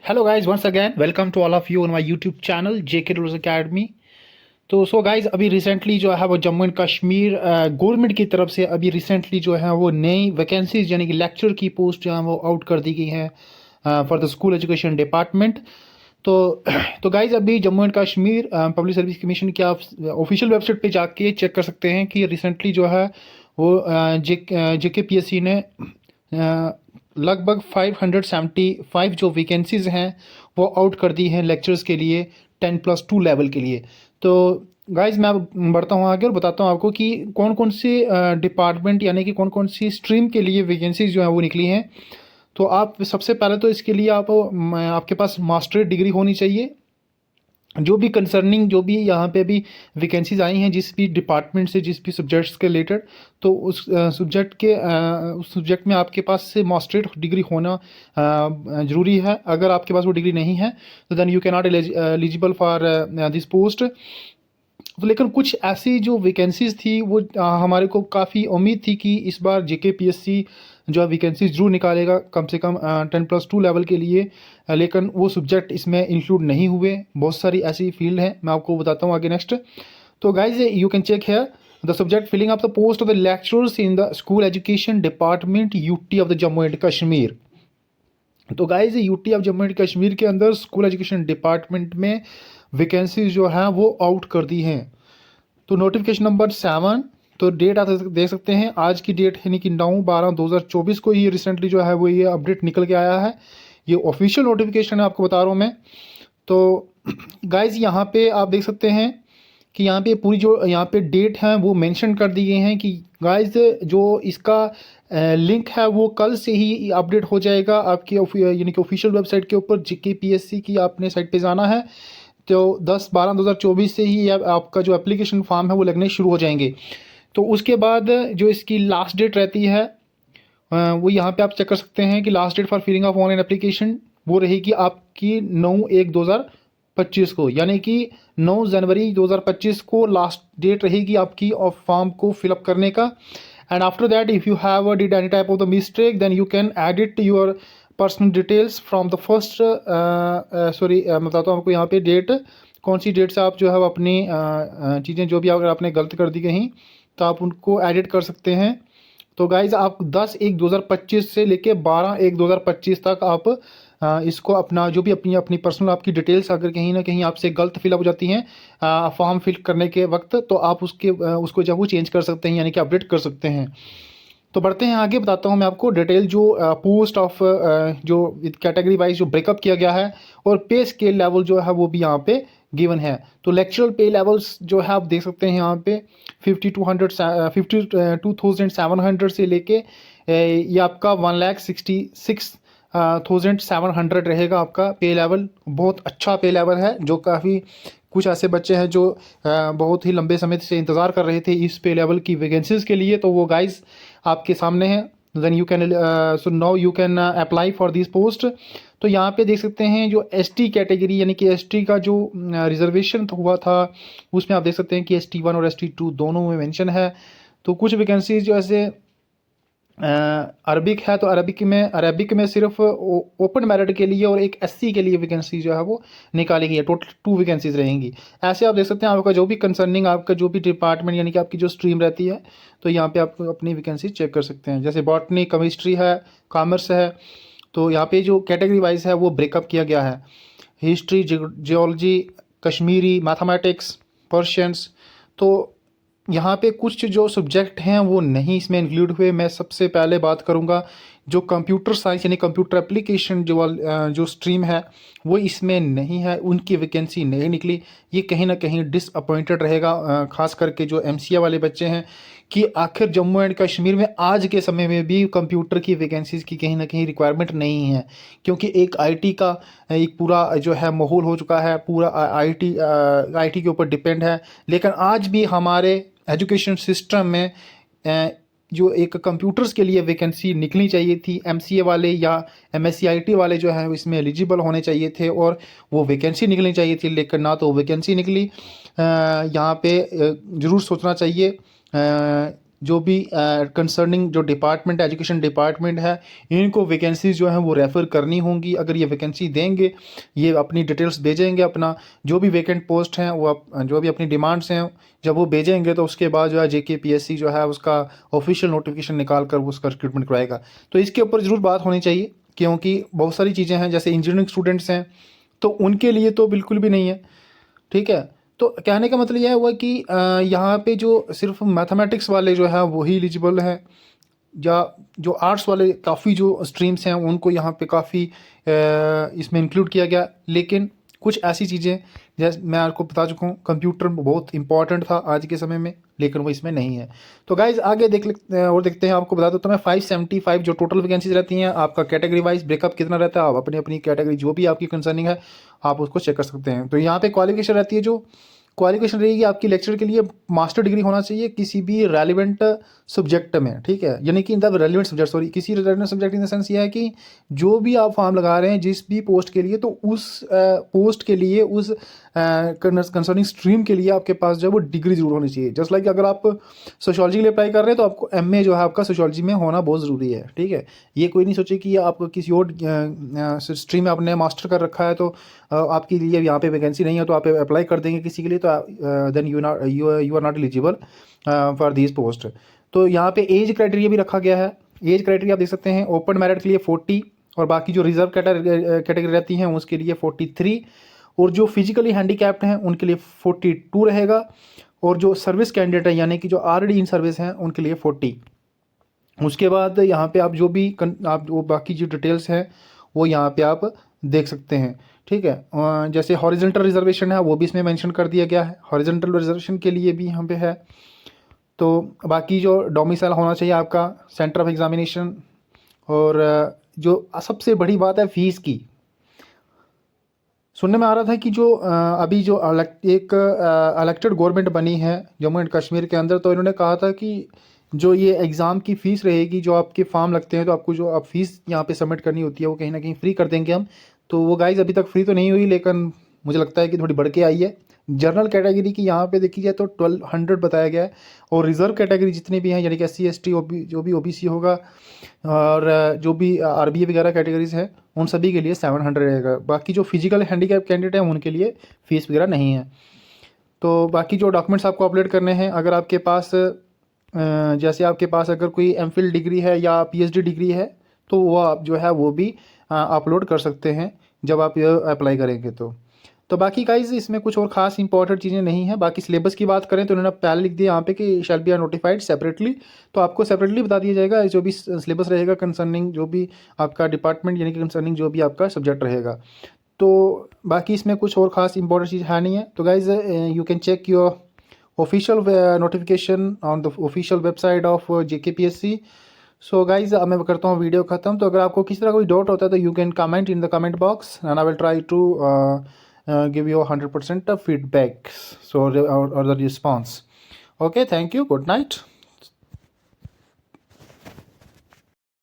Hello guys, once again welcome to all of you on my YouTube channel JK Rules Academy. तो guys, अभी recently जो है वो Jammu and Kashmir government की तरफ से अभी रिसेंटली जो है वो नई वैकेंसीज यानी कि लेक्चर की पोस्ट जो है वो आउट कर दी गई हैं for the school education department. तो गाइस, अभी Jammu and Kashmir public service commission की आप ऑफिशियल वेबसाइट पे जाके चेक कर सकते हैं कि रिसेंटली जो है वो जेके पीएससी ने लगभग 575 जो वैकेंसीज हैं वो आउट कर दी हैं लेक्चर्स के लिए 10+2 लेवल के लिए। तो गाइज, मैं अब बढ़ता हूँ आगे और बताता हूँ आपको कि कौन कौन से डिपार्टमेंट यानी कि कौन कौन सी स्ट्रीम के लिए वैकेंसीज जो हैं वो निकली हैं। तो आप सबसे पहले तो इसके लिए आपके पास मास्टरेट डिग्री होनी चाहिए। जो भी कंसर्निंग जो भी यहाँ पे भी वैकेंसीज आई हैं जिस भी डिपार्टमेंट से जिस भी सब्जेक्ट्स के रिलेटेड, तो उस सब्जेक्ट में आपके पास से मास्टरेट डिग्री होना ज़रूरी है। अगर आपके पास वो डिग्री नहीं है तो then you can not eligible for this post. तो लेकिन कुछ ऐसी जो वैकेंसीज थी वो हमारे को काफ़ी उम्मीद थी कि इस बार जेके पीएससी जो है वैकेंसी ज़रूर निकालेगा कम से कम 10+2 लेवल के लिए। लेकिन वो सब्जेक्ट इसमें इंक्लूड नहीं हुए। बहुत सारी ऐसी फील्ड हैं, मैं आपको बताता हूँ आगे नेक्स्ट। तो guys, you can check here the subject filling up the post of the lecturers in the school education department UT of the Jammu and Kashmir. तो guys, UT of Jammu and Kashmir के अंदर स्कूल एजुकेशन डिपार्टमेंट में vacancies जो हैं वो out कर दी हैं। तो नोटिफिकेशन नंबर 7, तो डेट आप देख सकते हैं, आज की डेट यानी कि 9/12/2024 को ही रिसेंटली जो है वो ये अपडेट निकल के आया है। ये ऑफिशियल नोटिफिकेशन है, आपको बता रहा हूँ मैं। तो गाइज, यहाँ पे आप देख सकते हैं कि यहाँ पे पूरी जो यहाँ पे डेट है वो मेंशन कर दी गई हैं कि गाइज जो इसका लिंक है वो कल से ही अपडेट हो जाएगा आपकी यानी कि ऑफिशियल वेबसाइट के ऊपर जेके पीएससी की आपने साइट पे जाना है। तो 10/12/2024 से ही आपका जो एप्लीकेशन फॉर्म है वो लगने शुरू हो जाएंगे। तो उसके बाद जो इसकी लास्ट डेट रहती है वो यहाँ पे आप चेक कर सकते हैं कि last date for filling of online application वो रहेगी आपकी 9/1/2025 को, यानी कि 9 जनवरी 2025 को लास्ट डेट रहेगी आपकी और फॉर्म को फिलअप करने का। And after that if you have did any type of the mistake then you can edit your personal details from the first मैं बताता हूँ आपको यहाँ पे डेट कौन सी डेट से आप जो है वो अपनी चीज़ें जो भी अगर आपने गलत कर दी कहीं तो आप उनको एडिट कर सकते हैं। तो गाइज, आप 10/1/2025 से लेके 12/1/2025 तक आप इसको अपना जो भी अपनी अपनी पर्सनल आपकी डिटेल्स अगर कहीं ना कहीं आपसे गलत फिलअप हो जाती हैं फॉर्म फिल करने के वक्त, तो आप उसको जब वो चेंज कर सकते हैं यानी कि अपडेट कर सकते हैं। तो बढ़ते हैं आगे, बताता हूँ मैं आपको डिटेल जो पोस्ट ऑफ जो कैटेगरी वाइज जो ब्रेकअप किया गया है और पे स्केल लेवल जो है वो भी यहाँ पे गिवन है। तो लेक्चरल पे लेवल्स जो है आप देख सकते हैं यहाँ पे 52,700 से लेके ये आपका 1,66,700 रहेगा आपका पे लेवल। बहुत अच्छा पे लेवल है, जो काफ़ी कुछ ऐसे बच्चे हैं जो बहुत ही लंबे समय से इंतज़ार कर रहे थे इस पे लेवल की वैकेंसीज़ के लिए, तो वो गाइस आपके सामने है। Then you can so now you can apply for this post. तो यहाँ पे देख सकते हैं जो एसटी कैटेगरी यानी कि एसटी का जो रिजर्वेशन हुआ था उसमें आप देख सकते हैं कि ST1 और ST2 दोनों में मेंशन है। तो कुछ वैकेंसीज जो ऐसे अरबिक है, तो अरबिक में सिर्फ ओपन मेरिट के लिए और एक SC के लिए वैकेंसी जो है वो निकाली गई है। टोटल 2 वैकेंसीज रहेंगी। ऐसे आप देख सकते हैं आपका जो भी कंसर्निंग आपका जो भी डिपार्टमेंट यानी कि आपकी जो स्ट्रीम रहती है, तो यहाँ पे आप अपनी वैकेंसी चेक कर सकते हैं। जैसे बॉटनी, केमिस्ट्री है, कॉमर्स है, तो यहाँ पे जो कैटेगरी वाइज है वो ब्रेकअप किया गया है। History, geology, Kashmiri, mathematics, Persians. तो यहाँ पे कुछ जो सब्जेक्ट हैं वो नहीं इसमें इंक्लूड हुए। मैं सबसे पहले बात करूँगा जो कंप्यूटर साइंस यानी कंप्यूटर एप्लीकेशन जो स्ट्रीम है वो इसमें नहीं है, उनकी वैकेंसी नहीं निकली। ये कहीं ना कहीं डिसअपॉइंटेड रहेगा, ख़ास करके जो MCA वाले बच्चे हैं कि आखिर जम्मू एंड कश्मीर में आज के समय में भी कंप्यूटर की वैकेंसीज़ की कहीं ना कहीं रिक्वायरमेंट नहीं है, क्योंकि एक IT का एक पूरा जो है माहौल हो चुका है, पूरा IT के ऊपर डिपेंड है। लेकिन आज भी हमारे एजुकेशन सिस्टम में जो एक कंप्यूटर्स के लिए वैकेंसी निकलनी चाहिए थी, MCA वाले या MSc IT वाले जो है इसमें एलिजिबल होने चाहिए थे और वो वैकेंसी निकलनी चाहिए थी, लेकिन ना तो वैकेंसी निकली। यहाँ पे ज़रूर सोचना चाहिए जो भी कंसर्निंग जो डिपार्टमेंट एजुकेशन डिपार्टमेंट है, इनको वैकेंसीज जो हैं वो रेफ़र करनी होंगी। अगर ये वैकेंसी देंगे, ये अपनी डिटेल्स भेजेंगे, अपना जो भी वैकेंट पोस्ट हैं वो जो भी अपनी डिमांड्स हैं जब वो भेजेंगे, तो उसके बाद जो है JKPSC जो है उसका ऑफिशियल नोटिफिकेशन निकाल कर वो उसका रिक्रूटमेंट कराएगा। तो इसके ऊपर ज़रूर बात होनी चाहिए, क्योंकि बहुत सारी चीज़ें हैं, जैसे इंजीनियरिंग स्टूडेंट्स हैं तो उनके लिए तो बिल्कुल भी नहीं है। ठीक है, तो कहने का मतलब यह हुआ कि यहाँ पे जो सिर्फ मैथमेटिक्स वाले जो है वही एलिजिबल हैं, या जो आर्ट्स वाले काफ़ी जो स्ट्रीम्स हैं उनको यहाँ पे काफ़ी इसमें इंक्लूड किया गया। लेकिन कुछ ऐसी चीज़ें, जैसे मैं आपको बता चुका हूँ, कंप्यूटर बहुत इंपॉर्टेंट था आज के समय में, लेकिन वो इसमें नहीं है। तो गाइज आगे देख लेते हैं और देखते हैं। आपको बता दो तो मैं 575 जो टोटल वैकेंसीज रहती हैं, आपका कैटेगरी वाइज ब्रेकअप कितना रहता है, आप अपनी अपनी कैटेगरी जो भी आपकी कंसर्निंग है आप उसको चेक कर सकते हैं। तो यहाँ पे क्वालिफिकेशन रहती है, जो क्वालिफिकेशन रहेगी आपकी लेक्चर के लिए मास्टर डिग्री होना चाहिए किसी भी रेलिवेंट सब्जेक्ट में। ठीक है, यानी कि in the relevant subject, sorry किसी relevant subject in the sense ये है कि जो भी आप फॉर्म लगा रहे हैं जिस भी पोस्ट के लिए, तो उस पोस्ट के लिए, उस कंसर्निंग स्ट्रीम के लिए आपके पास जो है वो डिग्री जरूर होनी चाहिए। जस्ट लाइक अगर आप सोशियोलॉजी के लिए अप्लाई कर रहे हैं तो आपको MA जो है आपका सोशियोलॉजी में होना बहुत ज़रूरी है। ठीक है, ये कोई नहीं सोचे कि आप किसी और स्ट्रीम में आपने मास्टर कर रखा है तो आपके लिए यहाँ पे वैकेंसी नहीं है तो आप अप्लाई कर देंगे किसी के लिए, तो then you are not eligible for this post. तो यहाँ पे एज क्राइटेरिया भी रखा गया है। एज क्राइटेरिया आप देख सकते हैं, ओपन मेरिट के लिए 40, और बाकी जो रिजर्व कैटेगरी रहती हैं उसके लिए 43, और जो फिजिकली हैंडीकैप्ड हैं उनके लिए 42 रहेगा, और जो सर्विस कैंडिडेट है यानी कि जो ऑलरेडी इन सर्विस हैं उनके लिए 40। उसके बाद यहाँ पे आप जो भी आप वो बाकी जो डिटेल्स हैं वो यहाँ पे आप देख सकते हैं। ठीक है, जैसे हॉरिजॉन्टल रिजर्वेशन है वो भी इसमें मेंशन कर दिया गया है, हॉरिजॉन्टल रिजर्वेशन के लिए भी यहाँ पे है। तो बाकी जो डोमिसाइल होना चाहिए आपका सेंटर ऑफ एग्जामिनेशन, और जो सबसे बड़ी बात है फीस की। सुनने में आ रहा था कि जो अभी जो एक इलेक्टेड गवर्नमेंट बनी है जम्मू एंड कश्मीर के अंदर, तो इन्होंने कहा था कि जो ये एग्ज़ाम की फ़ीस रहेगी, जो आपके फॉर्म लगते हैं तो आपको जो आप फीस यहाँ पे सबमिट करनी होती है वो कहीं ना कहीं फ्री कर देंगे हम। तो वो गाइज अभी तक फ्री तो नहीं हुई, लेकिन मुझे लगता है कि थोड़ी बढ़ के आई है। जनरल कैटेगरी की यहाँ पे देखी जाए तो 1200 बताया गया है, और रिज़र्व कैटेगरी जितने भी हैं यानी कि SC ST जो भी OBC होगा, और जो भी RBA वगैरह कैटेगरीज हैं उन सभी के लिए 700 रहेगा। बाकी जो फिजिकल हैंडीकैप कैंडिडेट हैं उनके लिए फ़ीस वगैरह नहीं है। तो बाकी जो डॉक्यूमेंट्स आपको अपलोड करने हैं, अगर आपके पास जैसे आपके पास अगर कोई MPhil डिग्री है या PhD डिग्री है तो वो आप जो है वो भी अपलोड कर सकते हैं जब आप ये अप्लाई करेंगे। तो बाकी गाइज इसमें कुछ और ख़ास इंपॉर्टेंट चीज़ें नहीं हैं। बाकी सिलेबस की बात करें तो उन्होंने पहले लिख दिया यहाँ पे कि shall be are notified separately, तो आपको सेपरेटली बता दिया जाएगा जो भी सिलेबस रहेगा कंसर्निंग जो भी आपका डिपार्टमेंट यानी कि कंसर्निंग जो भी आपका सब्जेक्ट रहेगा। तो बाकी इसमें कुछ और ख़ास इंपॉर्टेंट चीज़ है नहीं है। तो guys you can check your official notification on the official website of JKPSC। So guys अब मैं करता हूँ वीडियो ख़त्म। तो अगर आपको किसी तरह कोई डाउट होता है तो you can comment in the comment box and I will try to give you 100% of feedback, so or the response. Okay, thank you, good night.